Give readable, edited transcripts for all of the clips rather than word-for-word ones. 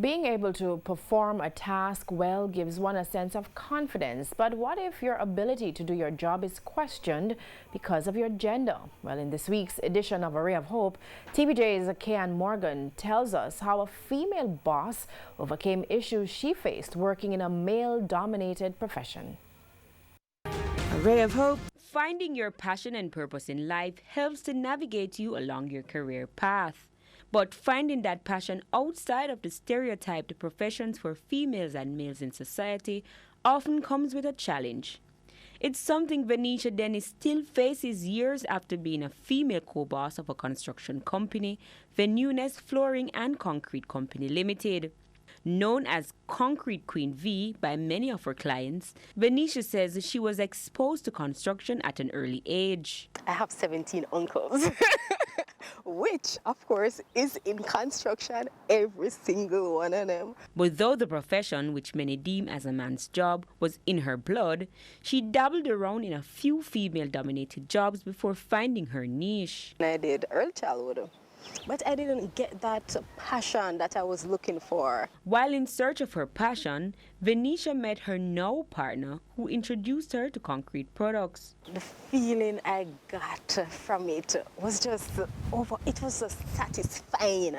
Being able to perform a task well gives one a sense of confidence, but what if your ability to do your job is questioned because of your gender? Well, in this week's edition of A Ray of Hope, TVJ's Kian Morgan tells us how a female boss overcame issues she faced working in a male-dominated profession. A Ray of Hope. Finding your passion and purpose in life helps to navigate you along your career path. But finding that passion outside of the stereotyped professions for females and males in society often comes with a challenge. It's something Venetia Dennis still faces years after being a female co-boss of a construction company, Venunes Flooring and Concrete Company Limited. Known as Concrete Queen V by many of her clients, Venetia says she was exposed to construction at an early age. I have 17 uncles, which of course is in construction, every single one of them. But though the profession, which many deem as a man's job, was in her blood, she dabbled around in a few female-dominated jobs before finding her niche. I did early childhood, but I didn't get that passion that I was looking for. While in search of her passion, Venetia met her now partner who introduced her to concrete products. The feeling I got from it was just it was just satisfying.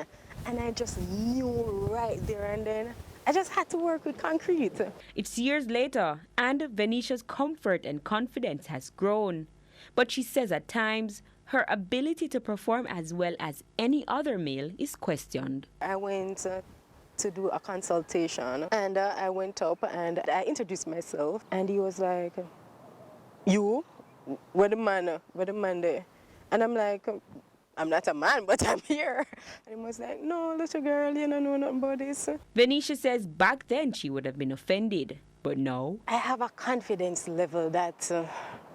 And I just knew right there and then I just had to work with concrete. It's years later, and Venetia's comfort and confidence has grown. But she says at times, her ability to perform as well as any other male is questioned. I went to do a consultation, and I went up and I introduced myself, and he was like, "You, where the man there?" And I'm like, "I'm not a man, but I'm here." And he was like, "No, little girl, you don't know nothing about this." Venetia says back then she would have been offended, but now I have a confidence level that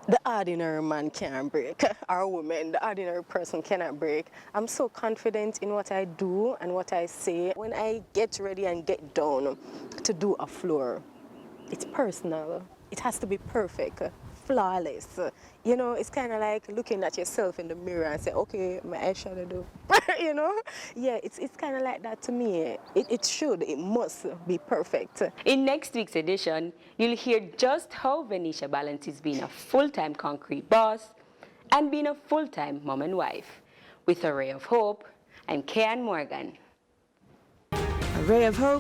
the ordinary man can't break, or woman, the ordinary person cannot break. I'm so confident in what I do and what I say. When I get ready and get down to do a floor, it's personal. It has to be perfect, flawless. You know, it's kind of like looking at yourself in the mirror and say, okay, my eyeshadow do. You know? Yeah, it's kind of like that to me. It must be perfect. in next week's edition, you'll hear just how Venetia balances being a full-time concrete boss and being a full-time mom and wife. With A Ray of Hope, I'm Kian Morgan. A Ray of Hope.